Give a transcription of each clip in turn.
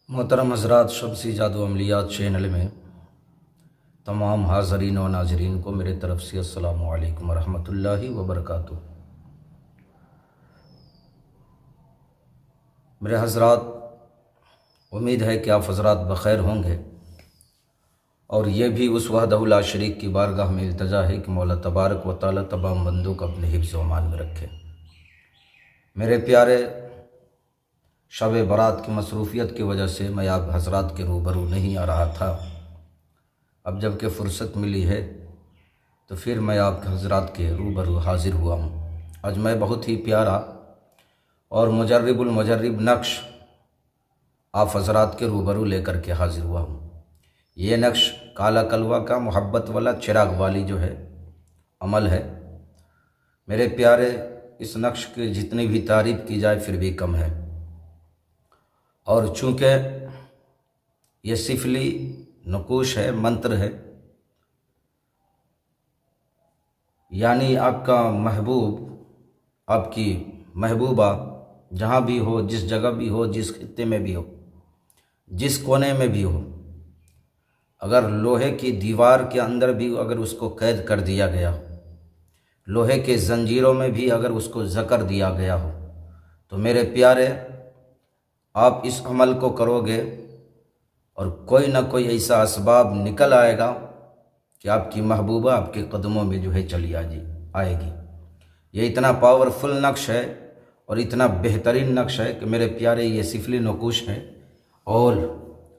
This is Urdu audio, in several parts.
محترم حضرات، شمسی جادو عملیات چینل میں تمام حاضرین و ناظرین کو میرے طرف سے السلام علیکم ورحمۃ اللہ وبرکاتہ۔ میرے حضرات، امید ہے کہ آپ حضرات بخیر ہوں گے، اور یہ بھی اس وحدہ لا شریک کی بارگاہ میں التجا ہے کہ مولا تبارک و تعالی تمام بندوں کو اپنے حفظ و امان میں رکھے۔ میرے پیارے، شب برات کی مصروفیت کی وجہ سے میں آپ حضرات کے روبرو نہیں آ رہا تھا۔ اب جب کہ فرصت ملی ہے تو پھر میں آپ حضرات کے روبرو حاضر ہوا ہوں۔ آج میں بہت ہی پیارا اور مجرب المجرب نقش آپ حضرات کے روبرو لے کر کے حاضر ہوا ہوں۔ یہ نقش کالا کلوہ کا محبت والا چراغ والی جو ہے عمل ہے۔ میرے پیارے، اس نقش کی جتنی بھی تعریف کی جائے پھر بھی کم ہے، اور چونکہ یہ سفلی نقوش ہے، منتر ہے، یعنی آپ کا محبوب، آپ کی محبوبہ جہاں بھی ہو، جس جگہ بھی ہو، جس خطے میں بھی ہو، جس کونے میں بھی ہو، اگر لوہے کی دیوار کے اندر بھی اگر اس کو قید کر دیا گیا ہو، لوہے کے زنجیروں میں بھی اگر اس کو جکڑ دیا گیا ہو، تو میرے پیارے، آپ اس عمل کو کرو گے اور کوئی نہ کوئی ایسا اسباب نکل آئے گا کہ آپ کی محبوبہ آپ کے قدموں میں جو ہے چلی آئے گی۔ یہ اتنا پاورفل نقش ہے اور اتنا بہترین نقش ہے کہ میرے پیارے، یہ سفلی نقوش ہے، اور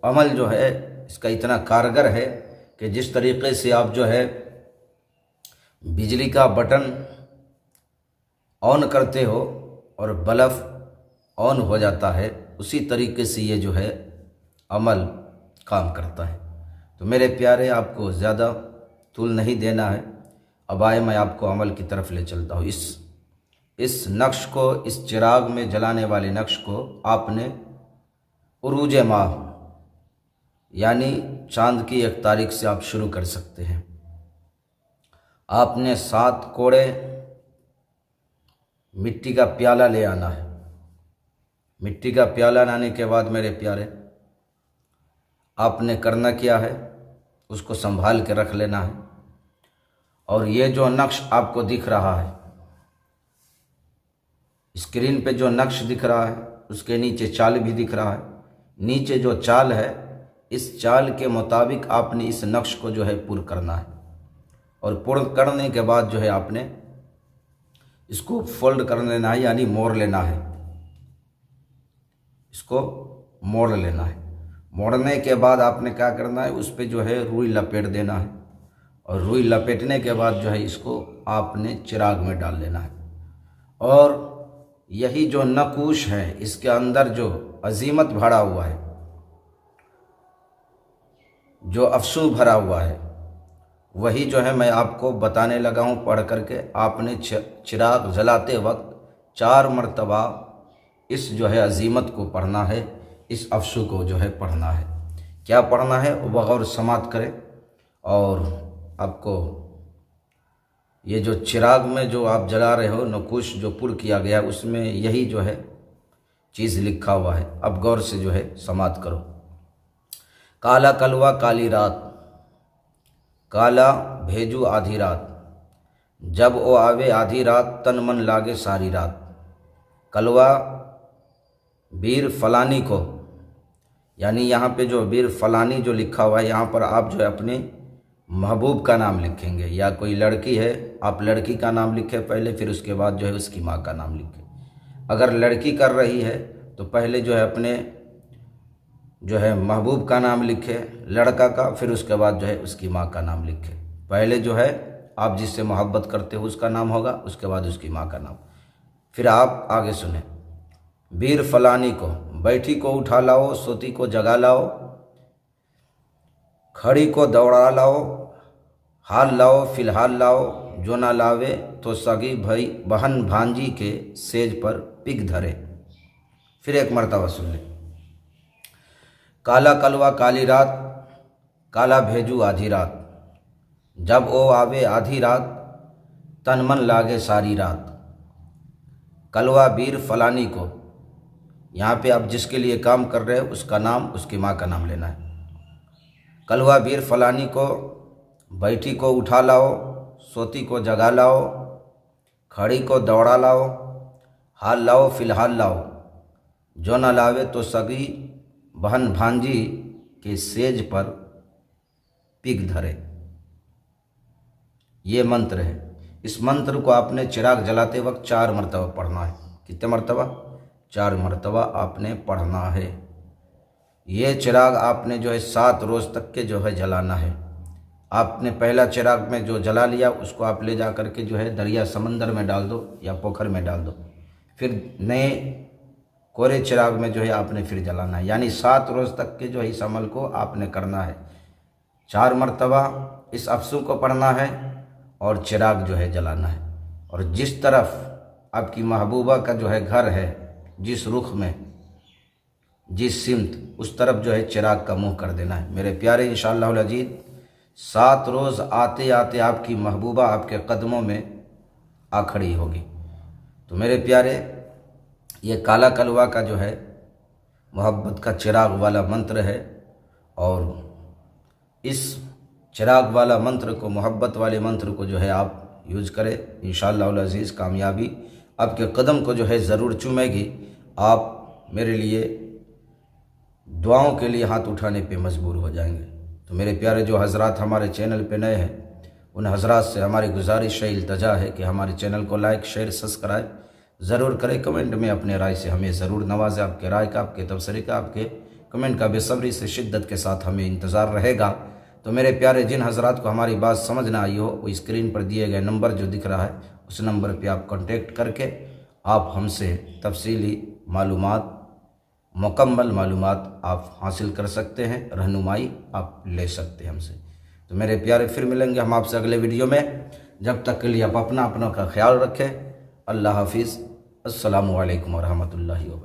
عمل جو ہے اس کا اتنا کارگر ہے کہ جس طریقے سے آپ جو ہے بجلی کا بٹن آن کرتے ہو اور بلب آن ہو جاتا ہے، اسی طریقے سے یہ جو ہے عمل کام کرتا ہے۔ تو میرے پیارے، آپ کو زیادہ طول نہیں دینا ہے، اب آئے میں آپ کو عمل کی طرف لے چلتا ہوں۔ اس نقش کو، اس چراغ میں جلانے والے نقش کو آپ نے عروج ماہ یعنی چاند کی 1 تاریخ سے آپ شروع کر سکتے ہیں۔ آپ نے 7 کوڑے مٹی کا پیالہ لے آنا ہے۔ مٹی کا پیالہ لانے کے بعد میرے پیارے، آپ نے کرنا کیا ہے، اس کو سنبھال کے رکھ لینا ہے، اور یہ جو نقش آپ کو دکھ رہا ہے، اسکرین پہ جو نقش دکھ رہا ہے، اس کے نیچے چال بھی دکھ رہا ہے۔ نیچے جو چال ہے، اس چال کے مطابق آپ نے اس نقش کو جو ہے پر کرنا ہے، اور پر کرنے کے بعد جو ہے آپ نے اس کو فولڈ کر لینا ہے، یعنی موڑ لینا ہے۔ اس کو موڑ لینا ہے۔ موڑنے کے بعد آپ نے کیا کرنا ہے، اس پہ جو ہے روئی لپیٹ دینا ہے، اور روئی لپیٹنے کے بعد جو ہے اس کو آپ نے چراغ میں ڈال لینا ہے۔ اور یہی جو نقوش ہے، اس کے اندر جو عظمت بھرا ہوا ہے، جو افسوں بھرا ہوا ہے، وہی جو ہے میں آپ کو بتانے لگا ہوں پڑھ کر کے۔ آپ نے چراغ جلاتے وقت 4 مرتبہ اس جو ہے عظمت کو پڑھنا ہے، اس افسوں کو جو ہے پڑھنا ہے۔ کیا پڑھنا ہے وہ بغور سماعت کریں، اور آپ کو یہ جو چراغ میں جو آپ جلا رہے ہو، نقوش جو پر کیا گیا، اس میں یہی جو ہے چیز لکھا ہوا ہے۔ اب غور سے جو ہے سماعت کرو۔ کالا کلوہ کالی رات، کالا بھیجو آدھی رات، جب او آوے آدھی رات، تن من لاگے ساری رات۔ کلوہ بیر فلانی کو، یعنی یہاں پہ جو بیر فلانی جو لکھا ہوا ہے، یہاں پر آپ جو ہے اپنے محبوب کا نام لکھیں گے، یا کوئی لڑکی ہے آپ لڑکی کا نام لکھیں پہلے، پھر اس کے بعد جو ہے اس کی ماں کا نام لکھیں۔ اگر لڑکی کر رہی ہے تو پہلے جو ہے اپنے جو ہے محبوب کا نام لکھے، لڑکا کا، پھر اس کے بعد جو ہے اس کی ماں کا نام لکھے۔ پہلے جو ہے آپ جس سے محبت کرتے ہو اس کا نام ہوگا، اس کے بعد اس کی ماں کا نام۔ پھر آپ آگے سنیں۔ بیر فلانی کو، بیٹھی کو اٹھا لاؤ، سوتی کو جگا لاؤ، کھڑی کو دوڑا لاؤ، حال لاؤ فی الحال لاؤ، جو نہ لاوے تو سگی بھائی بہن بھانجی کے سیج پر پگ دھرے۔ پھر 1 مرتبہ سن لیں۔ کالا کلوہ کالی رات، کالا بھیجو آدھی رات، جب او آوے آدھی رات، تن من لاگے ساری رات۔ کلوہ بیر فلانی کو، یہاں پہ آپ جس کے لیے کام کر رہے ہیں اس کا نام، اس کی ماں کا نام لینا ہے۔ کلوا بیر فلانی کو، بیٹھی کو اٹھا لاؤ، سوتی کو جگا لاؤ، کھڑی کو دوڑا لاؤ، حال لاؤ فی الحال لاؤ، جو نہ لاوے تو سگی بہن بھانجی کے سیج پر پگ دھرے۔ یہ منتر ہے۔ اس منتر کو آپ نے چراغ جلاتے وقت 4 مرتبہ پڑھنا ہے۔ کتنے مرتبہ؟ 4 مرتبہ آپ نے پڑھنا ہے۔ یہ چراغ آپ نے 7 روز تک کے جلانا ہے۔ آپ نے پہلا چراغ میں جو جلا لیا اس کو آپ لے جا کر کے دریا سمندر میں ڈال دو یا پوکھر میں ڈال دو، پھر نئے کورے چراغ میں آپ نے پھر جلانا ہے، یعنی 7 روز تک کے اس عمل کو آپ نے کرنا ہے۔ 4 مرتبہ اس افسوں کو پڑھنا ہے اور چراغ جلانا ہے، اور جس طرف آپ کی محبوبہ کا گھر ہے، جس رخ میں، جس سمت، اس طرف چراغ کا منہ کر دینا ہے۔ میرے پیارے انشاءاللہ العزیز 7 روز آتے آتے آپ کی محبوبہ آپ کے قدموں میں آ کھڑی ہوگی۔ تو میرے پیارے، یہ کالا کلوا کا محبت کا چراغ والا منتر ہے، اور اس چراغ والا منتر کو، محبت والے منتر کو آپ یوز کریں، انشاءاللہ العزیز کامیابی آپ کے قدم کو ضرور چومے گی۔ آپ میرے لیے دعاؤں کے لیے ہاتھ اٹھانے پہ مجبور ہو جائیں گے۔ تو میرے پیارے جو حضرات ہمارے چینل پہ نئے ہیں، ان حضرات سے ہماری گزارش ہے، التجا ہے کہ ہمارے چینل کو لائک، شیئر، سبسکرائب ضرور کریں۔ کمنٹ میں اپنے رائے سے ہمیں ضرور نوازیں۔ آپ کے رائے کا، آپ کے تبصرے کا، آپ کے کمنٹ کا بے صبری سے، شدت کے ساتھ ہمیں انتظار رہے گا۔ تو میرے پیارے، جن حضرات کو ہماری بات سمجھ نہ آئی ہو، وہ اسکرین پر دیے گئے نمبر جو دکھ رہا ہے، اس نمبر پہ آپ کانٹیکٹ کر کے آپ ہم سے تفصیلی معلومات، مکمل معلومات آپ حاصل کر سکتے ہیں، رہنمائی آپ لے سکتے ہیں ہم سے۔ تو میرے پیارے، پھر ملیں گے ہم آپ سے اگلے ویڈیو میں۔ جب تک کے لیے آپ اپنا کا خیال رکھیں۔ اللہ حافظ۔ السلام علیکم ورحمۃ اللہ وبرکاتہ۔